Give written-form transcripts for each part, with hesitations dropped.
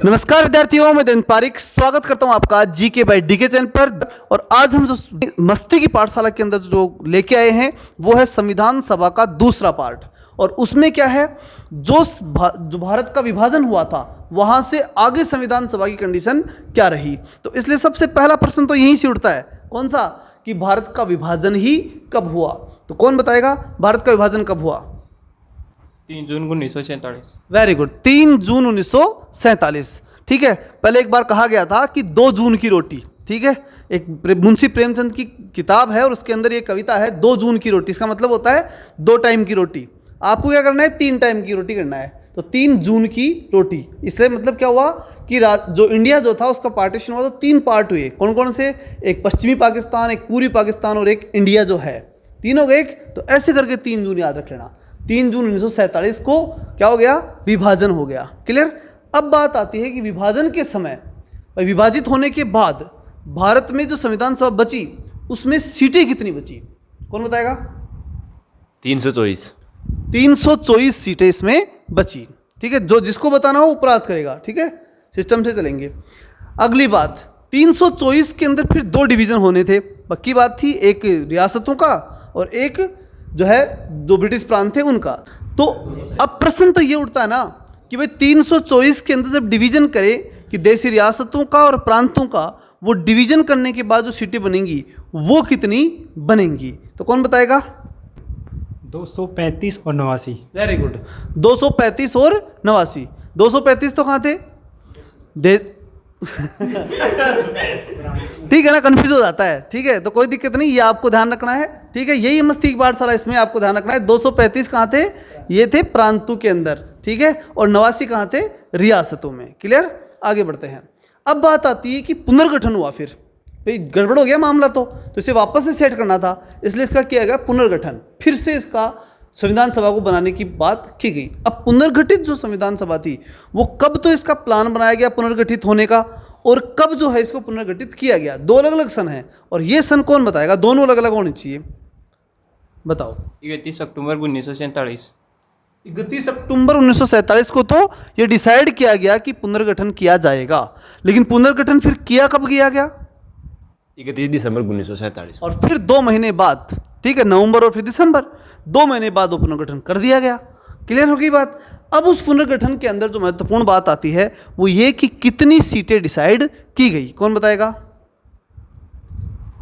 नमस्कार विद्यार्थियों, मैं दिन पारिक स्वागत करता हूं आपका जीके बाय डीके चैनल पर। और आज हम जो मस्ती की पाठशाला के अंदर जो लेके आए हैं वो है संविधान सभा का दूसरा पार्ट। और उसमें क्या है, जो भारत का विभाजन हुआ था वहां से आगे संविधान सभा की कंडीशन क्या रही। तो इसलिए सबसे पहला प्रश्न तो यहीं से उठता है, कौन सा, कि भारत का विभाजन ही कब हुआ। तो कौन बताएगा भारत का विभाजन कब हुआ? 3 जून 1947। वेरी गुड, 3 जून 1947। ठीक है, पहले एक बार कहा गया था कि 2 जून की रोटी। ठीक है, एक मुंशी प्रेमचंद की किताब है और उसके अंदर ये कविता है 2 जून की रोटी। इसका मतलब होता है 2 टाइम की रोटी। आपको क्या करना है, 3 टाइम की रोटी करना है। तो 3 जून की रोटी, इससे मतलब क्या हुआ कि जो इंडिया जो था उसका पार्टीशन हुआ तो 3 पार्ट हुए। कौन कौन से? एक पश्चिमी पाकिस्तान, एक पूर्वी पाकिस्तान और एक इंडिया जो है, 3 हो गए। तो ऐसे करके 3 जून याद रख लेना। 3 जून 1947 को क्या हो गया, विभाजन हो गया। क्लियर। अब बात आती है कि विभाजन के समय, विभाजित होने के बाद भारत में जो संविधान सभा बची उसमें सीटें कितनी बची? कौन बताएगा? 324। 324 सीटें इसमें बची। ठीक है, जो जिसको बताना हो अपराध करेगा। ठीक है, सिस्टम से चलेंगे। अगली बात, 324 के अंदर फिर 2 डिवीजन होने थे। पक्की बात थी, एक रियासतों का और एक जो है जो ब्रिटिश प्रांत थे उनका। तो अब प्रश्न तो ये उठता है ना कि भाई 324 के अंदर जब डिवीजन करे कि देशी रियासतों का और प्रांतों का, वो डिवीजन करने के बाद जो सीटें बनेंगी वो कितनी बनेंगी? तो कौन बताएगा? 235 और 89। वेरी गुड, 235 और 89। 235 तो कहाँ थे? ठीक है ना, कंफ्यूज हो जाता है। ठीक है, तो कोई दिक्कत नहीं, ये आपको ध्यान रखना है। ठीक है, यही मस्ती की पाठशाला, इसमें आपको ध्यान रखना है। 235 कहाँ थे? ये थे प्रांतों के अंदर। ठीक है, और 89 कहाँ थे? रियासतों में। क्लियर। आगे बढ़ते हैं। अब बात आती है कि पुनर्गठन हुआ। फिर भाई गड़बड़ हो गया मामला, तो इसे वापस से सेट करना था, इसलिए इसका किया गया पुनर्गठन। फिर से इसका संविधान सभा को बनाने की बात की गई। अब पुनर्गठित जो संविधान सभा थी वो कब, तो इसका प्लान बनाया गया पुनर्गठित होने का, और कब जो है इसको पुनर्गठित किया गया। 2 अलग अलग सन है, और ये सन कौन बताएगा? दोनों अलग अलग होने चाहिए, बताओ। 31 अक्टूबर 1947। 31 अक्टूबर 1947 को तो ये डिसाइड किया गया कि पुनर्गठन किया जाएगा, लेकिन पुनर्गठन फिर किया कब किया गया? 31 दिसंबर 1947। और फिर 2 महीने बाद, ठीक है, नवंबर और फिर दिसंबर, 2 महीने बाद वो पुनर्गठन कर दिया गया। क्लियर हो गई बात। अब उस पुनर्गठन के अंदर जो महत्वपूर्ण बात आती है वो ये कि कितनी सीटें डिसाइड की गई। कौन बताएगा?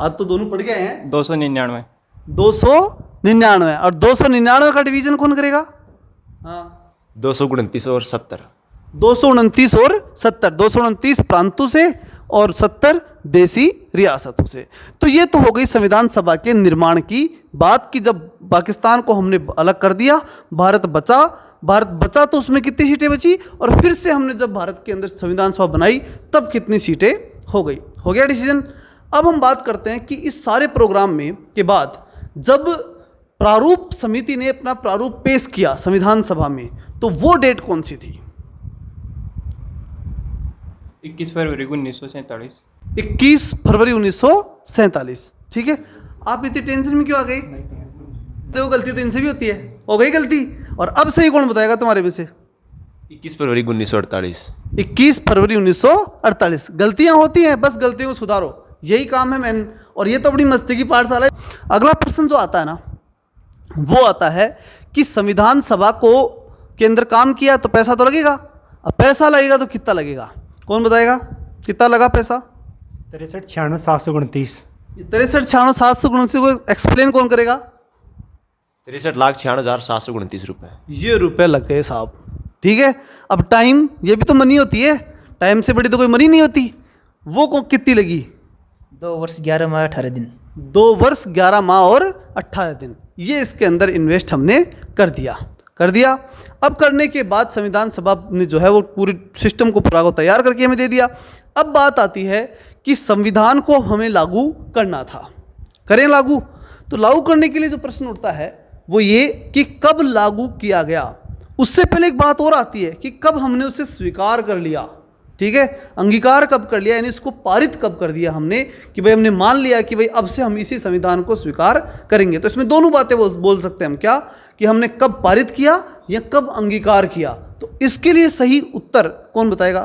आज तो दोनों पढ़ गए हैं। 299। 299। और 299 का डिवीजन कौन करेगा? हाँ, 229 और 70। 229 और 70। 229 प्रांतों से और 70 देसी रियासतों से। तो ये तो हो गई संविधान सभा के निर्माण की बात, कि जब पाकिस्तान को हमने अलग कर दिया, भारत बचा तो उसमें कितनी सीटें बची, और फिर से हमने जब भारत के अंदर संविधान सभा बनाई तब कितनी सीटें हो गई। हो गया डिसीजन। अब हम बात करते हैं कि इस सारे प्रोग्राम में के बाद जब प्रारूप समिति ने अपना प्रारूप पेश किया संविधान सभा में, तो वो डेट कौन सी थी? 21 फरवरी 1947। 21 फरवरी 1947। ठीक है, आप इतनी टेंशन में क्यों आ गई? तो गलती तो इनसे भी होती है, हो गई गलती। और अब सही कौन बताएगा तुम्हारे में से? 21 फरवरी 1948। 21 फरवरी 1948। गलतियां होती हैं, बस गलतियों को सुधारो, यही काम है मैन। और ये तो बड़ी मस्ती की पाठशाला है। अगला प्रश्न जो आता है ना, वो आता है कि संविधान सभा को के अंदर काम किया तो पैसा तो लगेगा। अब पैसा लगेगा तो कितना लगेगा? कौन बताएगा कितना लगा पैसा? 63, 96, 729। 63, 96, 729 को एक्सप्लेन कौन करेगा? 63,96,729 रुपये। ये रुपए लग गए साहब। ठीक है, अब टाइम, ये भी तो मनी होती है, टाइम से बड़ी तो कोई मनी नहीं होती। वो कितनी लगी? 2 वर्ष 11 माह 18 दिन। 2 वर्ष 11 माह और 18 दिन ये इसके अंदर इन्वेस्ट हमने कर दिया। अब करने के बाद संविधान सभा ने जो है वो पूरे सिस्टम को पूरा को तैयार करके हमें दे दिया। अब बात आती है कि संविधान को हमें लागू करना था। करें लागू, तो लागू करने के लिए जो प्रश्न उठता है वो ये कि कब लागू किया गया। उससे पहले एक बात और आती है कि कब हमने उसे स्वीकार कर लिया। ठीक है, अंगीकार कब कर लिया, यानी इसको पारित कब कर दिया हमने, कि भाई हमने मान लिया कि भाई अब से हम इसी संविधान को स्वीकार करेंगे। तो इसमें दोनों बातें बोल सकते हैं हम, क्या कि हमने कब पारित किया या कब अंगीकार किया। तो इसके लिए सही उत्तर कौन बताएगा?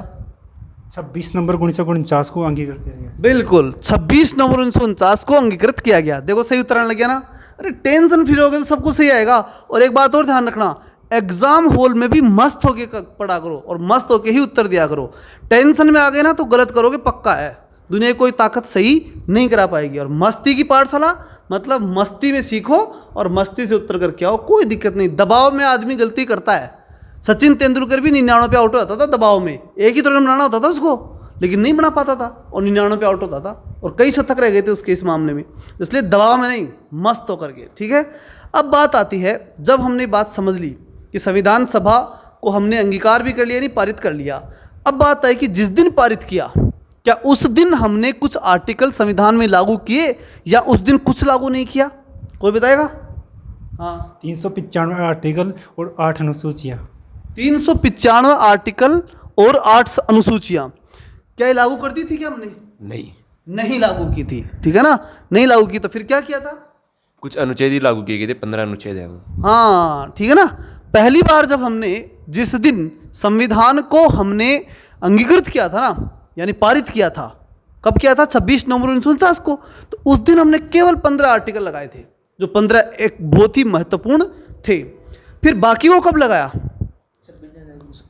26 नवंबर 1949 को अंगीकृत किया गया। बिल्कुल 26 नवंबर 1949 को अंगीकृत किया गया। देखो सही उत्तर आने लग गया ना। अरे टेंशन फ्री हो गए तो सब कुछ सही आएगा। और एक बात और ध्यान रखना, एग्जाम हॉल में भी मस्त होके पढ़ा करो और मस्त होके ही उत्तर दिया करो। टेंशन में आ गए ना तो गलत करोगे पक्का है। दुनिया की कोई ताकत सही नहीं करा पाएगी। और मस्ती की पाठशाला मतलब मस्ती में सीखो और मस्ती से उत्तर करके आओ, कोई दिक्कत नहीं। दबाव में आदमी गलती करता है। सचिन तेंदुलकर भी 99 पे आउट होता था दबाव में, एक ही तो रन बनाना होता था उसको, लेकिन नहीं बना पाता था और 99 पे आउट होता था और कई शतक रह गए थे उसके इस मामले में। इसलिए दबाव में नहीं, मस्त होकर के, ठीक है। अब बात आती है, जब हमने बात समझ ली कि संविधान सभा को हमने अंगीकार भी कर लिया, नहीं पारित कर लिया, अब बात है कि जिस दिन पारित किया, क्या उस दिन हमने कुछ आर्टिकल संविधान में लागू किए या उस दिन कुछ लागू नहीं किया? कोई बताएगा? हाँ, 395 आर्टिकल और 8 अनुसूचियाँ। 395 आर्टिकल और 8 अनुसूचियां क्या ये लागू कर दी थी क्या हमने? नहीं, नहीं लागू की थी, ठीक है ना। नहीं लागू की तो फिर क्या किया था? कुछ अनुच्छेद ही लागू किए गए थे, 15 अनुच्छेद हैं वो। हाँ, ठीक है ना। पहली बार जब हमने जिस दिन संविधान को हमने अंगीकृत किया था ना, यानी पारित किया था, कब किया था? 26 नवंबर 1949 को। तो उस दिन हमने केवल 15 आर्टिकल लगाए थे, जो 15 एक बहुत ही महत्वपूर्ण थे। फिर बाकी को कब लगाया?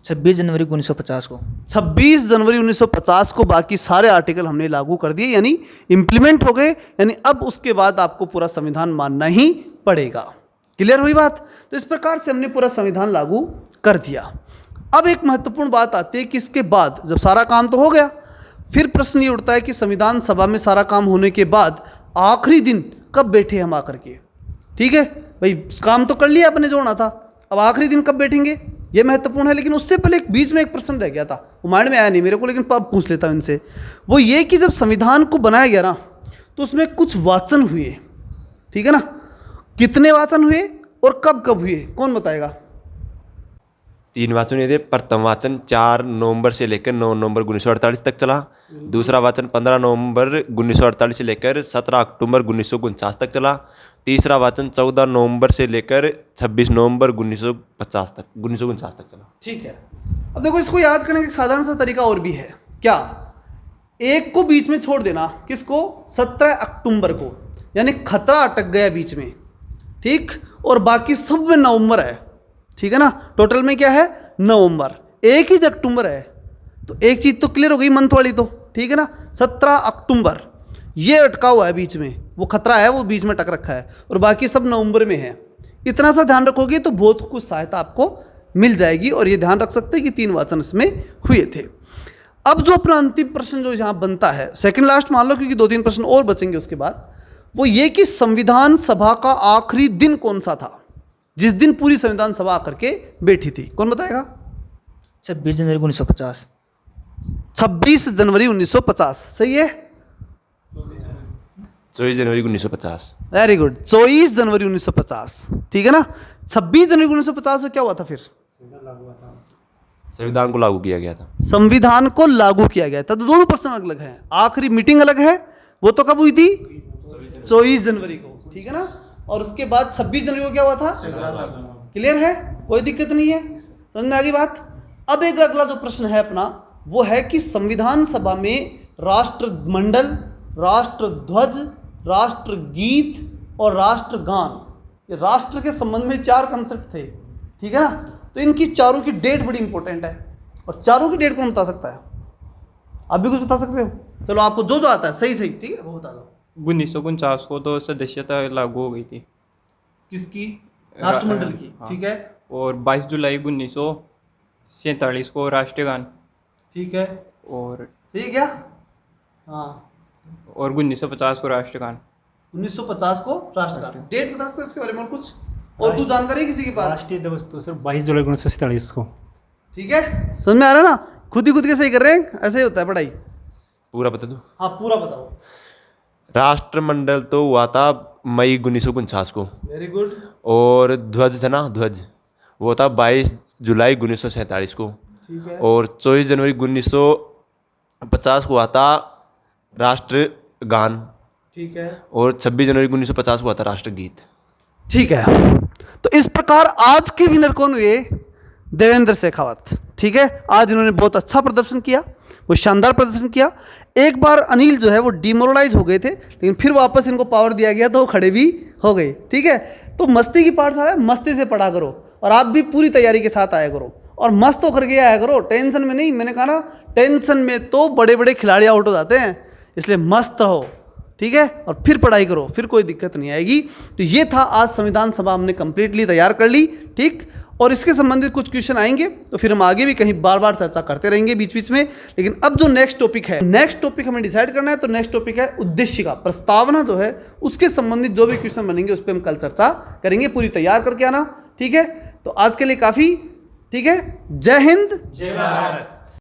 26 जनवरी 1950 को। 26 जनवरी 1950 को बाकी सारे आर्टिकल हमने लागू कर दिए, यानी इंप्लीमेंट हो गए। यानी अब उसके बाद आपको पूरा संविधान मानना ही पड़ेगा। क्लियर हुई बात? तो इस प्रकार से हमने पूरा संविधान लागू कर दिया। अब एक महत्वपूर्ण बात आती है कि इसके बाद जब सारा काम तो हो गया, फिर प्रश्न ये उठता है कि संविधान सभा में सारा काम होने के बाद आखिरी दिन कब बैठे हम आकर के? ठीक है भाई, काम तो कर लिया अपने जो होना था, अब आखिरी दिन कब बैठेंगे ये महत्वपूर्ण है। लेकिन उससे पहले एक बीच में एक प्रश्न रह गया था, वो माइंड में आया नहीं मेरे को, लेकिन अब पूछ लेता हूँ इनसे। वो ये कि जब संविधान को बनाया गया ना, तो उसमें कुछ वाचन हुए, ठीक है ना। कितने वाचन हुए और कब कब हुए, कौन बताएगा? 3 वाचन हुए थे। प्रथम वाचन 4 नवंबर से लेकर 9 नवंबर 1948 तक चला। दूसरा वाचन 15 नवंबर 1948 से लेकर 17 अक्टूबर 1949 तक चला। तीसरा वाचन 14 नवंबर से लेकर 26 नवंबर 1950 तक 1949 तक चला। ठीक है। अब देखो, इसको याद करने का एक साधारण सा तरीका और भी है। क्या? एक को बीच में छोड़ देना, किसको? 17 अक्टूबर को, यानी खतरा अटक गया बीच में, ठीक। और बाकी सब में नवंबर है, ठीक है ना। टोटल में क्या है? नवंबर। एक ही अक्टूबर है, तो एक चीज़ तो क्लियर हो गई मंथ वाली तो, ठीक है ना। 17 अक्टूबर ये अटका हुआ है बीच में, वो खतरा है, वो बीच में अटक रखा है, और बाकी सब नवंबर में है। इतना सा ध्यान रखोगे तो बहुत कुछ सहायता आपको मिल जाएगी। और ये ध्यान रख सकते हैं कि 3 वाचन इसमें हुए थे। अब जो अपना अंतिम प्रश्न जो यहाँ बनता है, सेकंड लास्ट मान लो, क्योंकि 2-3 प्रश्न और बचेंगे उसके बाद, वो ये कि संविधान सभा का आखिरी दिन कौन सा था, जिस दिन पूरी संविधान सभा आकर के बैठी थी? कौन बताएगा? 26 जनवरी 1950। 26 जनवरी 1950, सही है। 24 जनवरी 1950। वेरी गुड, 24 जनवरी 1950, ठीक है ना। 26 जनवरी 1950 में क्या हुआ था फिर? संविधान को लागू किया गया था। संविधान को लागू किया गया था। तो दोनों प्रश्न अलग अलग हैं। आखिरी मीटिंग अलग है, वो तो कब हुई थी? 24 जनवरी को, ठीक है ना। और उसके बाद 26 जनवरी को क्या हुआ था? क्लियर है, कोई दिक्कत नहीं है, समझ में आ गई बात। अब एक अगला जो प्रश्न है अपना, वो है कि संविधान सभा में राष्ट्रमंडल, राष्ट्रध्वज, राष्ट्रगीत और राष्ट्रगान, ये राष्ट्र के संबंध में 4 कंसेप्ट थे, ठीक है ना। तो इनकी चारों की डेट बड़ी इंपॉर्टेंट है, और चारों की डेट कौन बता सकता है? आप भी कुछ बता सकते हो? चलो, आपको जो जो आता है सही सही, ठीक है, वो बता दो। 1949 को तो सदस्यता लागू हो गई थी किसकी? राष्ट्रमंडल की, हाँ। ठीक है। और 22 जुलाई 1947 को राष्ट्रगान, ठीक है, और ठीक है। हाँ, और 1950 को राष्ट्रगान। 1950 को राष्ट्रगान। डेट बता सकते हो इसके बारे में और कुछ? और कुछ जानकारी है किसी के पास? राष्ट्रीय दिवस तो सर 22 जुलाई 1947 को। ठीक है, समझ में आ रहा है ना। खुद ही खुद के सही कर रहे हैं, ऐसे ही होता है पढ़ाई। पूरा बता दूं? हाँ, पूरा बताओ। राष्ट्रमंडल तो हुआ था मई 1949 को। Very good. और ध्वज था ना, ध्वज वो था 22 जुलाई 1947 को। ठीक है। और 24 जनवरी 1950 को हुआ था राष्ट्रगान। ठीक है। और 26 जनवरी 1950 को हुआ था राष्ट्रगीत। ठीक है। तो इस प्रकार आज के विनर कौन हुए? देवेंद्र शेखावत। ठीक है, आज इन्होंने बहुत अच्छा प्रदर्शन किया, वो शानदार प्रदर्शन किया। एक बार अनिल जो है वो डिमोरलाइज हो गए थे, लेकिन फिर वापस इनको पावर दिया गया तो वो खड़े भी हो गए। ठीक है, तो मस्ती की पाठशाला है, मस्ती से पढ़ा करो और आप भी पूरी तैयारी के साथ आया करो और मस्त होकर के आया करो, टेंशन में नहीं। मैंने कहा ना, टेंशन में तो बड़े बड़े खिलाड़ी आउट हो जाते हैं, इसलिए मस्त रहो। ठीक है, और फिर पढ़ाई करो, फिर कोई दिक्कत नहीं आएगी। तो ये था आज संविधान सभा हमने कंप्लीटली तैयार कर ली। ठीक, और इसके संबंधित कुछ क्वेश्चन आएंगे तो फिर हम आगे भी कहीं बार बार चर्चा करते रहेंगे बीच बीच में। लेकिन अब जो नेक्स्ट टॉपिक है, नेक्स्ट टॉपिक हमें डिसाइड करना है, तो नेक्स्ट टॉपिक है उद्देश्य का प्रस्तावना जो है उसके संबंधित जो भी क्वेश्चन बनेंगे उस पर हम कल चर्चा करेंगे। पूरी तैयार करके आना। ठीक है, तो आज के लिए काफ़ी। ठीक है, जय हिंद, जय भारत।